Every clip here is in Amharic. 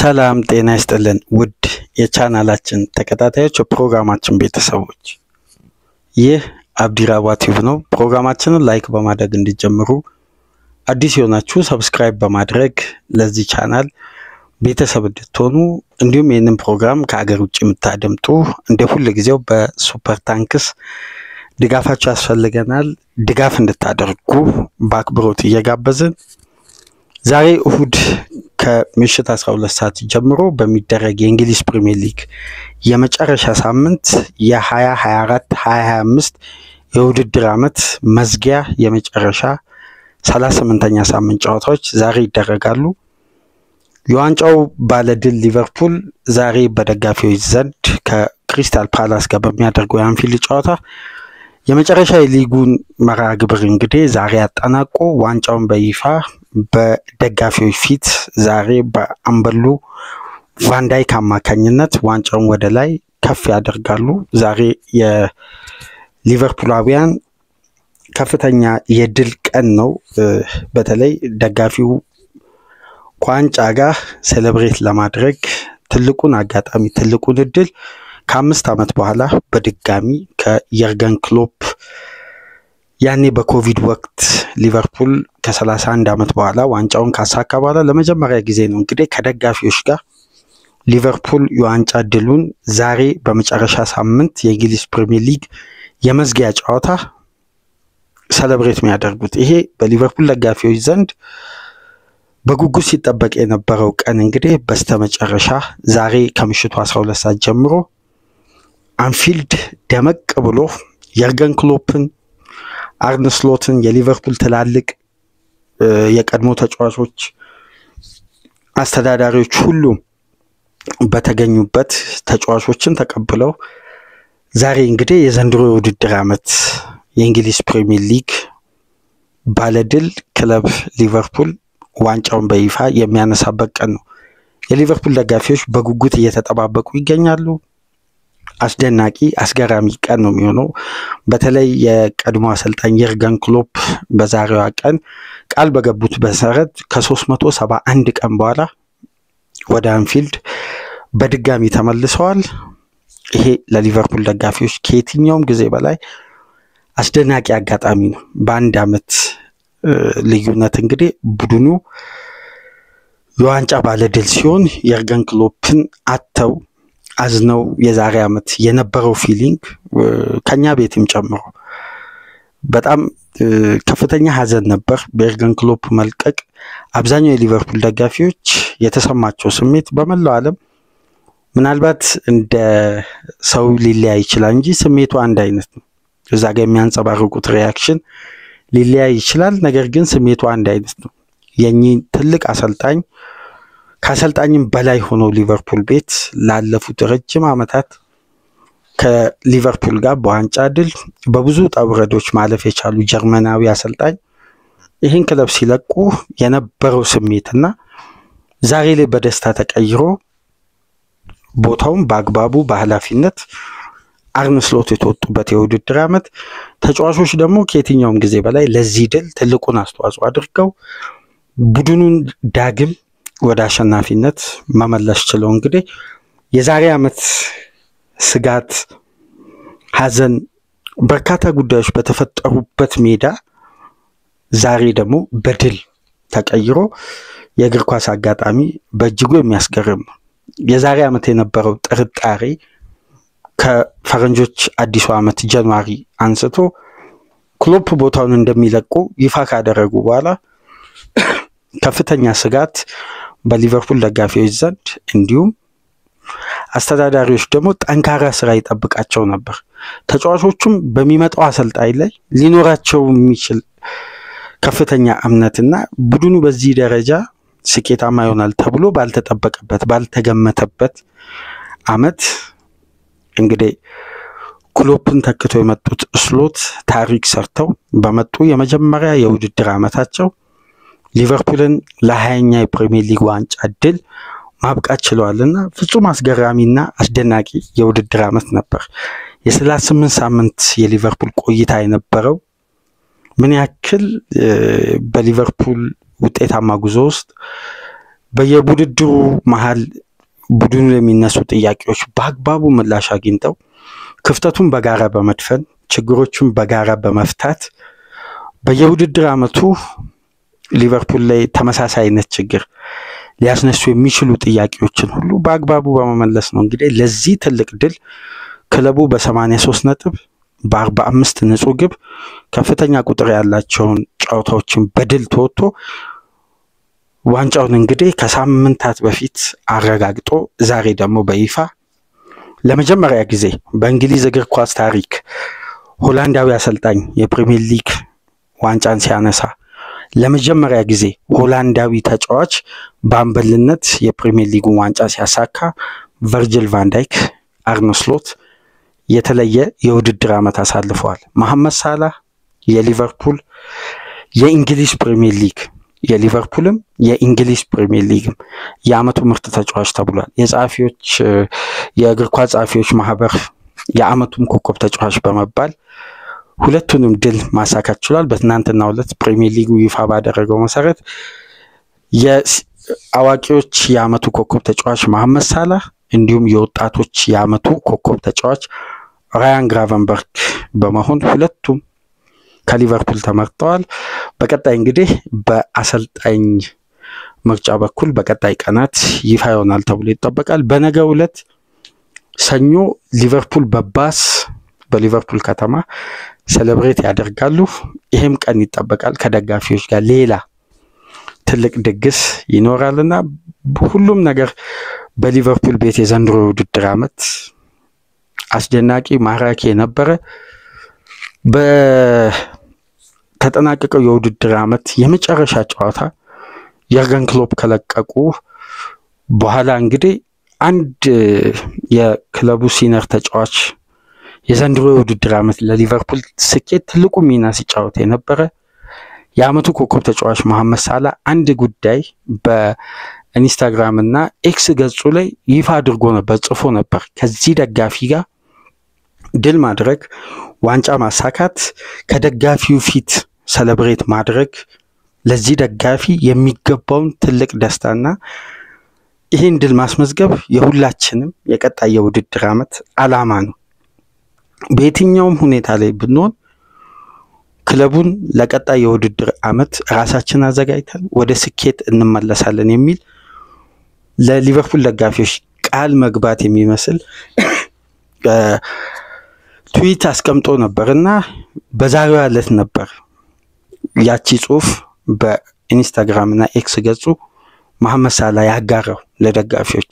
ሰላም ጤና ይስጥልን ውድ የቻናላችን ተከታታዮች ፕሮግራማችን ቤተሰቦች ይህ አብዲራዋ ቲዩብ ነው። ፕሮግራማችንን ላይክ በማድረግ እንዲጀምሩ አዲስ የሆናችሁ ሰብስክራይብ በማድረግ ለዚህ ቻናል ቤተሰብ እንድትሆኑ እንዲሁም ይህንን ፕሮግራም ከሀገር ውጭ የምታደምጡ እንደ ሁሉ ጊዜው በሱፐር ታንክስ ድጋፋችሁ ያስፈልገናል። ድጋፍ እንድታደርጉ በአክብሮት እየጋበዝን ዛሬ እሁድ ከምሽት 12 ሰዓት ጀምሮ በሚደረግ የእንግሊዝ ፕሪሚየር ሊግ የመጨረሻ ሳምንት የ2024-2025 የውድድር ዓመት መዝጊያ የመጨረሻ 38ኛ ሳምንት ጨዋታዎች ዛሬ ይደረጋሉ። የዋንጫው ባለድል ሊቨርፑል ዛሬ በደጋፊዎች ዘንድ ከክሪስታል ፓላስ ጋር በሚያደርገው የአንፊልድ ጨዋታ የመጨረሻ የሊጉን መርሃ ግብር እንግዲህ ዛሬ አጠናቆ ዋንጫውን በይፋ በደጋፊዎች ፊት ዛሬ በአምበሉ ቫንዳይክ አማካኝነት ዋንጫውን ወደ ላይ ከፍ ያደርጋሉ። ዛሬ የሊቨርፑላውያን ከፍተኛ የድል ቀን ነው። በተለይ ደጋፊው ከዋንጫ ጋር ሴሌብሬት ለማድረግ ትልቁን አጋጣሚ ትልቁን እድል ከ5 ዓመት በኋላ በድጋሚ ከየርገን ክሎፕ ያኔ በኮቪድ ወቅት ሊቨርፑል ከ31 ዓመት በኋላ ዋንጫውን ካሳካ በኋላ ለመጀመሪያ ጊዜ ነው እንግዲህ ከደጋፊዎች ጋር ሊቨርፑል የዋንጫ ድሉን ዛሬ በመጨረሻ ሳምንት የእንግሊዝ ፕሪሚየር ሊግ የመዝጊያ ጨዋታ ሴሌብሬት የሚያደርጉት። ይሄ በሊቨርፑል ደጋፊዎች ዘንድ በጉጉት ሲጠበቅ የነበረው ቀን እንግዲህ በስተመጨረሻ ዛሬ ከምሽቱ 12 ሰዓት ጀምሮ አንፊልድ ደመቅ ብሎ የርገን ክሎፕን አርነ ስሎትን የሊቨርፑል ትላልቅ የቀድሞ ተጫዋቾች አስተዳዳሪዎች ሁሉ በተገኙበት ተጫዋቾችን ተቀብለው ዛሬ እንግዲህ የዘንድሮ የውድድር ዓመት የእንግሊዝ ፕሪሚየር ሊግ ባለድል ክለብ ሊቨርፑል ዋንጫውን በይፋ የሚያነሳበት ቀን ነው። የሊቨርፑል ደጋፊዎች በጉጉት እየተጠባበቁ ይገኛሉ። አስደናቂ አስገራሚ ቀን ነው የሚሆነው። በተለይ የቀድሞ አሰልጣኝ የርገን ክሎፕ በዛሬዋ ቀን ቃል በገቡት መሰረት ከ371 ቀን በኋላ ወደ አንፊልድ በድጋሚ ተመልሰዋል። ይሄ ለሊቨርፑል ደጋፊዎች ከየትኛውም ጊዜ በላይ አስደናቂ አጋጣሚ ነው። በአንድ ዓመት ልዩነት እንግዲህ ቡድኑ የዋንጫ ባለድል ሲሆን የርገን ክሎፕን አተው አዝነው የዛሬ ዓመት የነበረው ፊሊንግ ከኛ ቤትም ጨምሮ በጣም ከፍተኛ ሀዘን ነበር። በየርገን ክሎፕ መልቀቅ አብዛኛው የሊቨርፑል ደጋፊዎች የተሰማቸው ስሜት በመላው ዓለም ምናልባት እንደ ሰው ሊለያይ ይችላል እንጂ ስሜቱ አንድ አይነት ነው። እዛ ጋር የሚያንጸባርቁት ሪያክሽን ሊለያይ ይችላል፣ ነገር ግን ስሜቱ አንድ አይነት ነው። የኚህ ትልቅ አሰልጣኝ ከአሰልጣኝም በላይ ሆኖ ሊቨርፑል ቤት ላለፉት ረጅም ዓመታት ከሊቨርፑል ጋር በዋንጫ ድል በብዙ ጠብረዶች ማለፍ የቻሉ ጀርመናዊ አሰልጣኝ ይህን ክለብ ሲለቁ የነበረው ስሜትና ዛሬ ላይ በደስታ ተቀይሮ ቦታውን በአግባቡ በኃላፊነት አርነ ስሎት የተወጡበት የውድድር ዓመት ተጫዋቾች ደግሞ ከየትኛውም ጊዜ በላይ ለዚህ ድል ትልቁን አስተዋጽኦ አድርገው ቡድኑን ዳግም ወደ አሸናፊነት መመለስ ችለው እንግዲህ የዛሬ ዓመት ስጋት፣ ሀዘን፣ በርካታ ጉዳዮች በተፈጠሩበት ሜዳ ዛሬ ደግሞ በድል ተቀይሮ የእግር ኳስ አጋጣሚ በእጅጉ የሚያስገርም ነው። የዛሬ ዓመት የነበረው ጥርጣሬ ከፈረንጆች አዲሱ ዓመት ጃንዋሪ አንስቶ ክሎፕ ቦታውን እንደሚለቁ ይፋ ካደረጉ በኋላ ከፍተኛ ስጋት በሊቨርፑል ደጋፊዎች ዘንድ እንዲሁም አስተዳዳሪዎች ደግሞ ጠንካራ ስራ ይጠብቃቸው ነበር። ተጫዋቾቹም በሚመጣው አሰልጣኝ ላይ ሊኖራቸው የሚችል ከፍተኛ እምነትና ቡድኑ በዚህ ደረጃ ስኬታማ ይሆናል ተብሎ ባልተጠበቀበት ባልተገመተበት ዓመት እንግዲህ ክሎፕን ተክተው የመጡት ስሎት ታሪክ ሰርተው በመጡ የመጀመሪያ የውድድር ዓመታቸው ሊቨርፑልን ለ20ኛ የፕሪሚየር ሊግ ዋንጫ ድል ማብቃት ችለዋልና ፍጹም አስገራሚና አስደናቂ የውድድር ዓመት ነበር። የ38 ሳምንት የሊቨርፑል ቆይታ የነበረው ምን ያክል በሊቨርፑል ውጤታማ ጉዞ ውስጥ በየውድድሩ መሃል ቡድኑ የሚነሱ ጥያቄዎች በአግባቡ ምላሽ አግኝተው ክፍተቱን በጋራ በመድፈን ችግሮቹን በጋራ በመፍታት በየውድድር ዓመቱ ሊቨርፑል ላይ ተመሳሳይነት ችግር ሊያስነሱ የሚችሉ ጥያቄዎችን ሁሉ በአግባቡ በመመለስ ነው እንግዲህ ለዚህ ትልቅ ድል ክለቡ በ83 ነጥብ በ45 ንጹህ ግብ ከፍተኛ ቁጥር ያላቸውን ጨዋታዎችን በድል ተወጥቶ ዋንጫውን እንግዲህ ከሳምንታት በፊት አረጋግጦ ዛሬ ደግሞ በይፋ ለመጀመሪያ ጊዜ በእንግሊዝ እግር ኳስ ታሪክ ሆላንዳዊ አሰልጣኝ የፕሪሚየር ሊግ ዋንጫን ሲያነሳ ለመጀመሪያ ጊዜ ሆላንዳዊ ተጫዋች በአምበልነት የፕሪሚየር ሊጉን ዋንጫ ሲያሳካ ቨርጂል ቫን ዳይክ አርነ ስሎት የተለየ የውድድር ዓመት አሳልፈዋል። መሐመድ ሳላህ የሊቨርፑል የእንግሊዝ ፕሪሚየር ሊግ የሊቨርፑልም የእንግሊዝ ፕሪሚየር ሊግም የዓመቱ ምርጥ ተጫዋች ተብሏል። የጻፊዎች የእግር ኳስ ጻፊዎች ማህበር የዓመቱም ኮከብ ተጫዋች በመባል ሁለቱንም ድል ማሳካት ችሏል። በትናንትናው ዕለት ፕሪሚየር ሊጉ ይፋ ባደረገው መሰረት የአዋቂዎች የዓመቱ ኮከብ ተጫዋች መሐመድ ሳላህ እንዲሁም የወጣቶች የዓመቱ ኮከብ ተጫዋች ራያን ግራቨንበርግ በመሆን ሁለቱም ከሊቨርፑል ተመርጠዋል። በቀጣይ እንግዲህ በአሰልጣኝ ምርጫ በኩል በቀጣይ ቀናት ይፋ ይሆናል ተብሎ ይጠበቃል። በነገው ዕለት ሰኞ ሊቨርፑል በባስ በሊቨርፑል ከተማ ሴሌብሬት ያደርጋሉ። ይሄም ቀን ይጠበቃል ከደጋፊዎች ጋር ሌላ ትልቅ ድግስ ይኖራልና ሁሉም ነገር በሊቨርፑል ቤት የዘንድሮ ውድድር ዓመት አስደናቂ ማራኪ የነበረ በተጠናቀቀው የውድድር ዓመት የመጨረሻ ጨዋታ የርገን ክሎፕ ከለቀቁ በኋላ እንግዲህ አንድ የክለቡ ሲኒየር ተጫዋች የዘንድሮ የውድድር ዓመት ለሊቨርፑል ስኬት ትልቁ ሚና ሲጫወት የነበረ የዓመቱ ኮከብ ተጫዋች መሐመድ ሳላህ አንድ ጉዳይ በኢንስታግራም እና ኤክስ ገጹ ላይ ይፋ አድርጎ ነበር ጽፎ ነበር። ከዚህ ደጋፊ ጋር ድል ማድረግ ዋንጫ ማሳካት ከደጋፊው ፊት ሴሌብሬት ማድረግ ለዚህ ደጋፊ የሚገባውን ትልቅ ደስታና ይሄን ድል ማስመዝገብ የሁላችንም የቀጣይ የውድድር ዓመት ዓላማ ነው። በየትኛውም ሁኔታ ላይ ብንሆን ክለቡን ለቀጣይ የውድድር ዓመት ራሳችን አዘጋጅተን ወደ ስኬት እንመለሳለን የሚል ለሊቨርፑል ደጋፊዎች ቃል መግባት የሚመስል ትዊት አስቀምጦ ነበርና በዛሬው ዕለት ነበር ያቺ ጽሁፍ በኢንስታግራም እና ኤክስ ገጹ መሐመድ ሳላህ ያጋራው ለደጋፊዎች።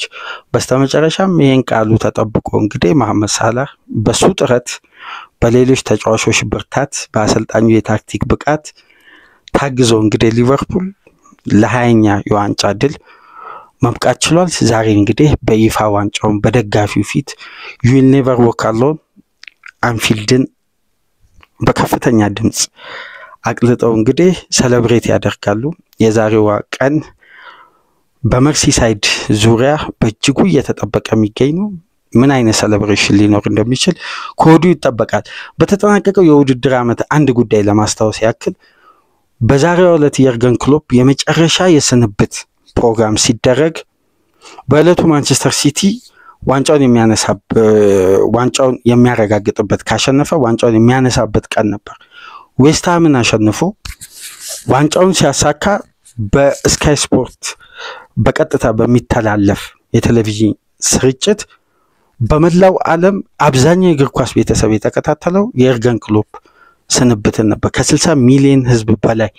በስተመጨረሻም ይሄን ቃሉ ተጠብቆ እንግዲህ መሐመድ ሳላህ በሱ ጥረት በሌሎች ተጫዋቾች ብርታት በአሰልጣኙ የታክቲክ ብቃት ታግዞ እንግዲህ ሊቨርፑል ለ20ኛ የዋንጫ ድል መብቃት ችሏል። ዛሬ እንግዲህ በይፋ ዋንጫውን በደጋፊው ፊት ዩ ዊል ኔቨር ዎክ አሎን አንፊልድን በከፍተኛ ድምጽ አቅልጠው እንግዲህ ሴሌብሬት ያደርጋሉ። የዛሬዋ ቀን በመርሲሳይድ ዙሪያ በእጅጉ እየተጠበቀ የሚገኝ ነው። ምን አይነት ሴሌብሬሽን ሊኖር እንደሚችል ከወዲሁ ይጠበቃል። በተጠናቀቀው የውድድር ዓመት አንድ ጉዳይ ለማስታወስ ያክል በዛሬው ዕለት የርገን ክሎፕ የመጨረሻ የስንብት ፕሮግራም ሲደረግ በዕለቱ ማንቸስተር ሲቲ ዋንጫውን የሚያረጋግጥበት ካሸነፈ ዋንጫውን የሚያነሳበት ቀን ነበር። ዌስትሃምን አሸንፎ ዋንጫውን ሲያሳካ በስካይ ስፖርት በቀጥታ በሚተላለፍ የቴሌቪዥን ስርጭት በመላው ዓለም አብዛኛው የእግር ኳስ ቤተሰብ የተከታተለው የርገን ክሎፕ ስንብትን ነበር። ከ60 ሚሊዮን ህዝብ በላይ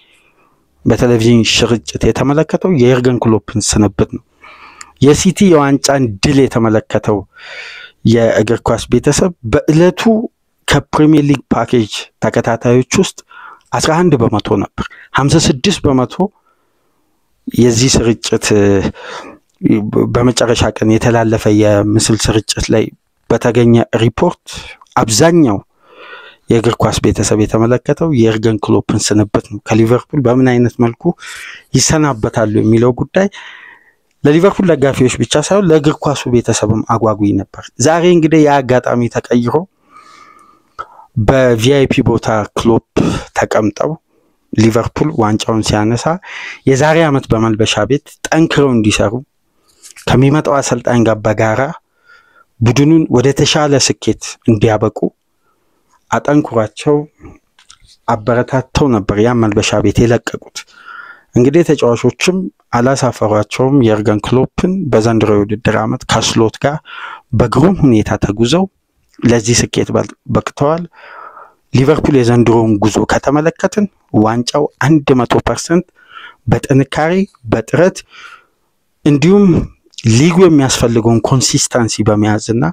በቴሌቪዥን ስርጭት የተመለከተው የርገን ክሎፕን ስንብት ነው። የሲቲ የዋንጫን ድል የተመለከተው የእግር ኳስ ቤተሰብ በእለቱ ከፕሪሚየር ሊግ ፓኬጅ ተከታታዮች ውስጥ 11% ነበር። 56% የዚህ ስርጭት በመጨረሻ ቀን የተላለፈ የምስል ስርጭት ላይ በተገኘ ሪፖርት አብዛኛው የእግር ኳስ ቤተሰብ የተመለከተው የርገን ክሎፕን ስንብት ነው። ከሊቨርፑል በምን አይነት መልኩ ይሰናበታሉ የሚለው ጉዳይ ለሊቨርፑል ደጋፊዎች ብቻ ሳይሆን ለእግር ኳሱ ቤተሰብም አጓጊ ነበር። ዛሬ እንግዲህ የአጋጣሚ ተቀይሮ በቪአይፒ ቦታ ክሎፕ ተቀምጠው ሊቨርፑል ዋንጫውን ሲያነሳ የዛሬ ዓመት በመልበሻ ቤት ጠንክረው እንዲሰሩ ከሚመጣው አሰልጣኝ ጋር በጋራ ቡድኑን ወደ ተሻለ ስኬት እንዲያበቁ አጠንክሯቸው አበረታተው ነበር ያ መልበሻ ቤት የለቀቁት። እንግዲህ ተጫዋቾችም አላሳፈሯቸውም። የርገን ክሎፕን በዘንድሮ ውድድር ዓመት ከስሎት ጋር በግሩም ሁኔታ ተጉዘው ለዚህ ስኬት በቅተዋል። ሊቨርፑል የዘንድሮውን ጉዞ ከተመለከትን ዋንጫው 100% በጥንካሬ በጥረት እንዲሁም ሊጉ የሚያስፈልገውን ኮንሲስተንሲ በመያዝና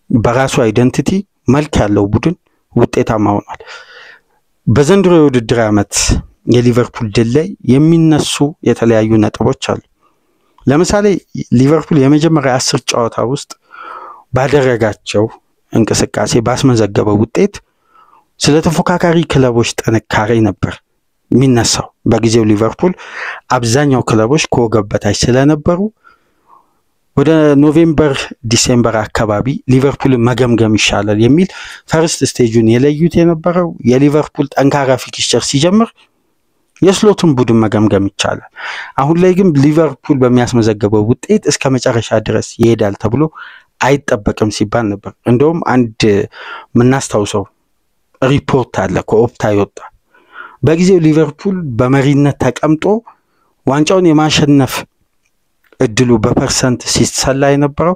በራሱ አይደንቲቲ መልክ ያለው ቡድን ውጤታማ ሆኗል። በዘንድሮ የውድድር ዓመት የሊቨርፑል ድል ላይ የሚነሱ የተለያዩ ነጥቦች አሉ። ለምሳሌ ሊቨርፑል የመጀመሪያ 10 ጨዋታ ውስጥ ባደረጋቸው እንቅስቃሴ ባስመዘገበው ውጤት ስለ ተፎካካሪ ክለቦች ጥንካሬ ነበር የሚነሳው። በጊዜው ሊቨርፑል አብዛኛው ክለቦች ከወገብ በታች ስለነበሩ ወደ ኖቬምበር ዲሴምበር አካባቢ ሊቨርፑል መገምገም ይሻላል የሚል ፈርስት ስቴጁን የለዩት የነበረው የሊቨርፑል ጠንካራ ፊክስቸር ሲጀምር የስሎትን ቡድን መገምገም ይቻላል። አሁን ላይ ግን ሊቨርፑል በሚያስመዘገበው ውጤት እስከ መጨረሻ ድረስ ይሄዳል ተብሎ አይጠበቅም ሲባል ነበር። እንደውም አንድ ምናስታውሰው ሪፖርት አለ ከኦፕታ ይወጣ። በጊዜው ሊቨርፑል በመሪነት ተቀምጦ ዋንጫውን የማሸነፍ እድሉ በፐርሰንት ሲሰላ የነበረው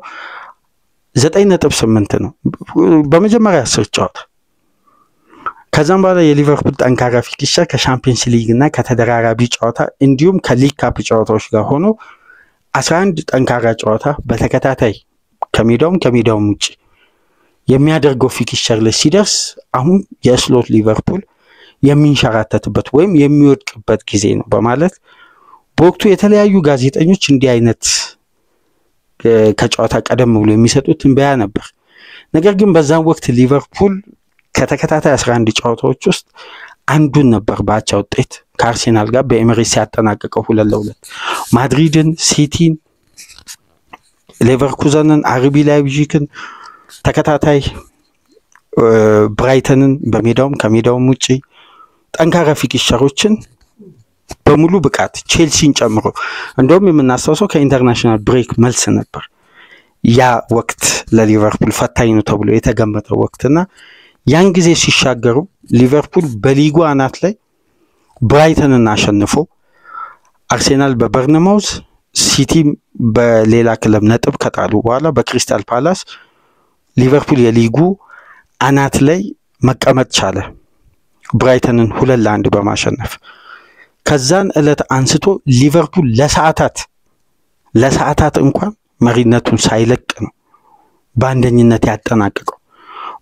9.8 ነው በመጀመሪያ 10 ጨዋታ። ከዛም በኋላ የሊቨርፑል ጠንካራ ፊክስቸር ከሻምፒየንስ ሊግ እና ከተደራራቢ ጨዋታ እንዲሁም ከሊግ ካፕ ጨዋታዎች ጋር ሆኖ 11 ጠንካራ ጨዋታ በተከታታይ ከሜዳውም ውጪ የሚያደርገው ፊክስቸር ላይ ሲደርስ አሁን የስሎት ሊቨርፑል የሚንሸራተትበት ወይም የሚወድቅበት ጊዜ ነው በማለት በወቅቱ የተለያዩ ጋዜጠኞች እንዲህ አይነት ከጨዋታ ቀደም ብሎ የሚሰጡት ትንበያ ነበር። ነገር ግን በዛን ወቅት ሊቨርፑል ከተከታታይ 11 ጨዋታዎች ውስጥ አንዱን ነበር በአቻ ውጤት ከአርሴናል ጋር በኤሚሬትስ ያጠናቀቀው 2-2። ማድሪድን፣ ሲቲን፣ ሌቨርኩዘንን፣ አርቢ ላይፕዚግን ተከታታይ ብራይተንን ከሜዳውም ውጪ ጠንካራ ፊክስቸሮችን በሙሉ ብቃት ቼልሲን ጨምሮ እንደውም የምናስታውሰው ከኢንተርናሽናል ብሬክ መልስ ነበር ያ ወቅት ለሊቨርፑል ፈታኝ ነው ተብሎ የተገመተው ወቅትና ያን ጊዜ ሲሻገሩ ሊቨርፑል በሊጉ አናት ላይ ብራይተንን አሸንፎ አርሴናል በበርንማውዝ ሲቲ በሌላ ክለብ ነጥብ ከጣሉ በኋላ በክሪስታል ፓላስ ሊቨርፑል የሊጉ አናት ላይ መቀመጥ ቻለ ብራይተንን 2-1 በማሸነፍ። ከዛን እለት አንስቶ ሊቨርፑል ለሰዓታት እንኳን መሪነቱን ሳይለቅ ነው በአንደኝነት ያጠናቀቀው።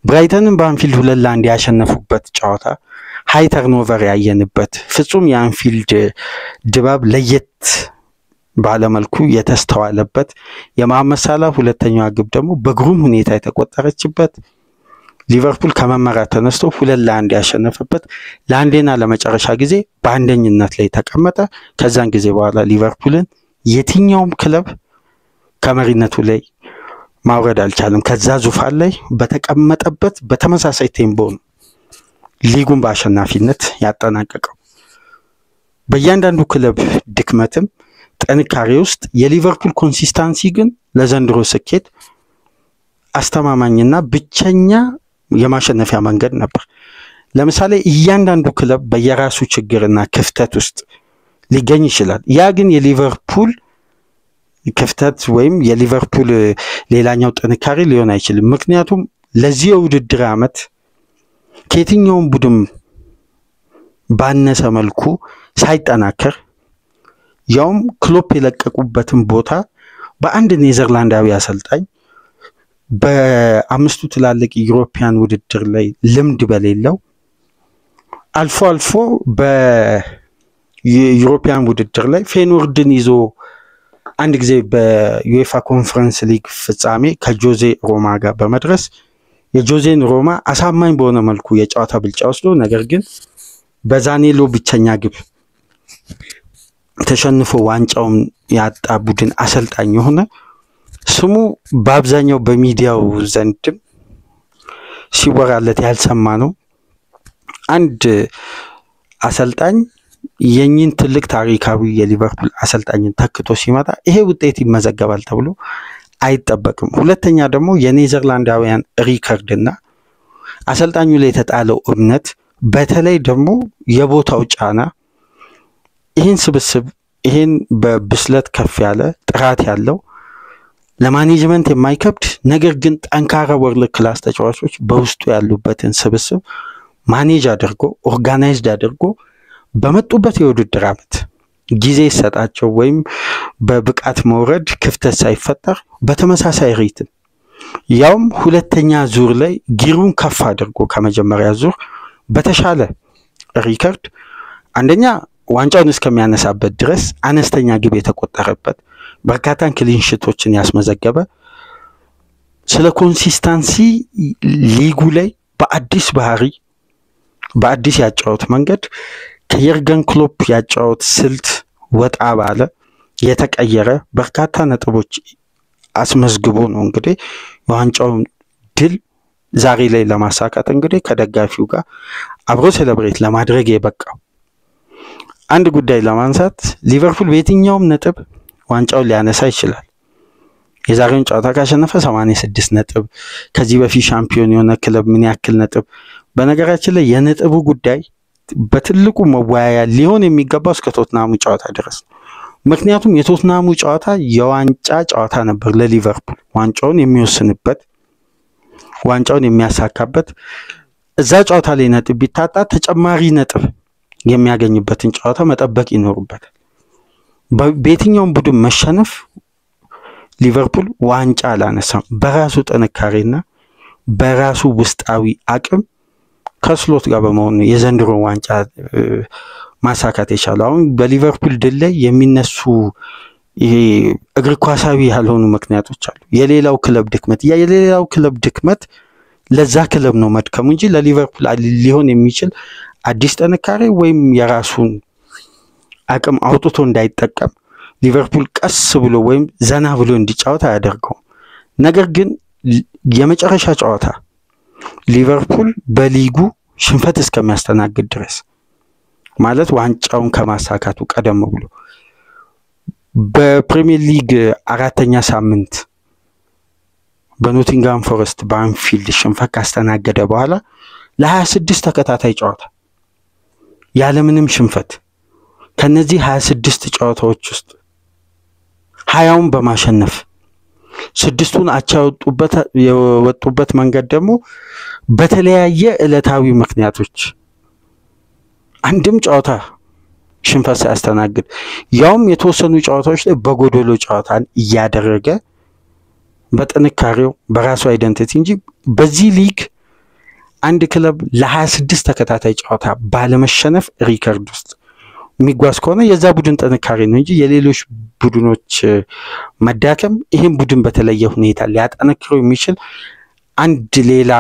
ብራይተንን በአንፊልድ 2-1 ያሸነፉበት ጨዋታ ሃይ ተርኖቨር ያየንበት ፍጹም የአንፊልድ ድባብ ለየት ባለመልኩ የተስተዋለበት የመሐመድ ሳላህ ሁለተኛዋ ግብ ደግሞ በግሩም ሁኔታ የተቆጠረችበት ሊቨርፑል ከመመራት ተነስቶ 2-1 ያሸነፈበት ለአንዴና ለመጨረሻ ጊዜ በአንደኝነት ላይ ተቀመጠ። ከዛን ጊዜ በኋላ ሊቨርፑልን የትኛውም ክለብ ከመሪነቱ ላይ ማውረድ አልቻለም። ከዛ ዙፋን ላይ በተቀመጠበት በተመሳሳይ ቴምፖ ሊጉን በአሸናፊነት ያጠናቀቀው። በእያንዳንዱ ክለብ ድክመትም ጥንካሬ ውስጥ የሊቨርፑል ኮንሲስተንሲ ግን ለዘንድሮ ስኬት አስተማማኝና ብቸኛ የማሸነፊያ መንገድ ነበር። ለምሳሌ እያንዳንዱ ክለብ በየራሱ ችግርና ክፍተት ውስጥ ሊገኝ ይችላል። ያ ግን የሊቨርፑል ክፍተት ወይም የሊቨርፑል ሌላኛው ጥንካሬ ሊሆን አይችልም። ምክንያቱም ለዚህ የውድድር ዓመት ከየትኛውም ቡድን ባነሰ መልኩ ሳይጠናከር ያውም ክሎፕ የለቀቁበትን ቦታ በአንድ ኔዘርላንዳዊ አሰልጣኝ በአምስቱ ትላልቅ ዩሮፒያን ውድድር ላይ ልምድ በሌለው አልፎ በዩሮፒያን ውድድር ላይ ፌኖርድን ይዞ አንድ ጊዜ በዩኤፋ ኮንፈረንስ ሊግ ፍጻሜ ከጆዜ ሮማ ጋር በመድረስ የጆዜን ሮማ አሳማኝ በሆነ መልኩ የጨዋታ ብልጫ ወስዶ ነገር ግን በዛኔሎ ብቸኛ ግብ ተሸንፎ ዋንጫውን ያጣ ቡድን አሰልጣኝ የሆነ ስሙ በአብዛኛው በሚዲያው ዘንድም ሲወራለት ያልሰማ ነው። አንድ አሰልጣኝ የኝን ትልቅ ታሪካዊ የሊቨርፑል አሰልጣኝን ተክቶ ሲመጣ ይሄ ውጤት ይመዘገባል ተብሎ አይጠበቅም። ሁለተኛ ደግሞ የኔዘርላንዳውያን ሪከርድና አሰልጣኙ ላይ የተጣለው እምነት በተለይ ደግሞ የቦታው ጫና ይህን ስብስብ ይህን በብስለት ከፍ ያለ ጥራት ያለው ለማኔጅመንት የማይከብድ ነገር ግን ጠንካራ ወርልድ ክላስ ተጫዋቾች በውስጡ ያሉበትን ስብስብ ማኔጅ አድርጎ ኦርጋናይዝድ አድርጎ በመጡበት የውድድር ዓመት ጊዜ ይሰጣቸው ወይም በብቃት መውረድ ክፍተት ሳይፈጠር በተመሳሳይ ሪትም ያውም ሁለተኛ ዙር ላይ ጊሩን ከፍ አድርጎ ከመጀመሪያ ዙር በተሻለ ሪከርድ አንደኛ ዋንጫውን እስከሚያነሳበት ድረስ አነስተኛ ግብ የተቆጠረበት በርካታ ክሊንሺቶችን ያስመዘገበ ስለ ኮንሲስተንሲ ሊጉ ላይ በአዲስ ባህሪ በአዲስ ያጫወት መንገድ ከየርገን ክሎፕ ያጫወት ስልት ወጣ ባለ የተቀየረ በርካታ ነጥቦች አስመዝግቦ ነው እንግዲህ ዋንጫውን ድል ዛሬ ላይ ለማሳካት እንግዲህ ከደጋፊው ጋር አብሮ ሴሌብሬት ለማድረግ የበቃው። አንድ ጉዳይ ለማንሳት ሊቨርፑል በየትኛውም ነጥብ ዋንጫውን ሊያነሳ ይችላል። የዛሬውን ጨዋታ ካሸነፈ 86 ነጥብ ከዚህ በፊት ሻምፒዮን የሆነ ክለብ ምን ያክል ነጥብ በነገራችን ላይ የነጥቡ ጉዳይ በትልቁ መወያያ ሊሆን የሚገባው እስከ ቶትናሙ ጨዋታ ድረስ ነው። ምክንያቱም የቶትናሙ ጨዋታ የዋንጫ ጨዋታ ነበር ለሊቨርፑል ዋንጫውን የሚወስንበት ዋንጫውን የሚያሳካበት እዛ ጨዋታ ላይ ነጥብ ቢታጣ ተጨማሪ ነጥብ የሚያገኝበትን ጨዋታ መጠበቅ ይኖርበታል። በየትኛውም ቡድን መሸነፍ ሊቨርፑል ዋንጫ አላነሳም። በራሱ ጥንካሬና በራሱ ውስጣዊ አቅም ከስሎት ጋር በመሆን የዘንድሮ ዋንጫ ማሳካት የቻለው። አሁን በሊቨርፑል ድል ላይ የሚነሱ ይሄ እግር ኳሳዊ ያልሆኑ ምክንያቶች አሉ። የሌላው ክለብ ድክመት ለዛ ክለብ ነው መድከሙ እንጂ ለሊቨርፑል ሊሆን የሚችል አዲስ ጥንካሬ ወይም የራሱን አቅም አውጥቶ እንዳይጠቀም ሊቨርፑል ቀስ ብሎ ወይም ዘና ብሎ እንዲጫወት አያደርገው። ነገር ግን የመጨረሻ ጨዋታ ሊቨርፑል በሊጉ ሽንፈት እስከሚያስተናግድ ድረስ ማለት ዋንጫውን ከማሳካቱ ቀደም ብሎ በፕሪሚየር ሊግ አራተኛ ሳምንት በኖቲንጋም ፎረስት በአንፊልድ ሽንፈት ካስተናገደ በኋላ ለ26 ተከታታይ ጨዋታ ያለምንም ሽንፈት ከነዚህ 26 ጨዋታዎች ውስጥ 20ውን በማሸነፍ ስድስቱን አቻ የወጡበት መንገድ ደግሞ በተለያየ ዕለታዊ ምክንያቶች አንድም ጨዋታ ሽንፈት ሳያስተናግድ ያውም የተወሰኑ ጨዋታዎች ላይ በጎዶሎ ጨዋታን እያደረገ በጥንካሬው በራሱ አይደንቲቲ እንጂ በዚህ ሊግ አንድ ክለብ ለ26 ተከታታይ ጨዋታ ባለመሸነፍ ሪከርድ ውስጥ የሚጓዝ ከሆነ የዛ ቡድን ጥንካሬ ነው እንጂ የሌሎች ቡድኖች መዳከም ይሄን ቡድን በተለየ ሁኔታ ሊያጠነክረው የሚችል አንድ ሌላ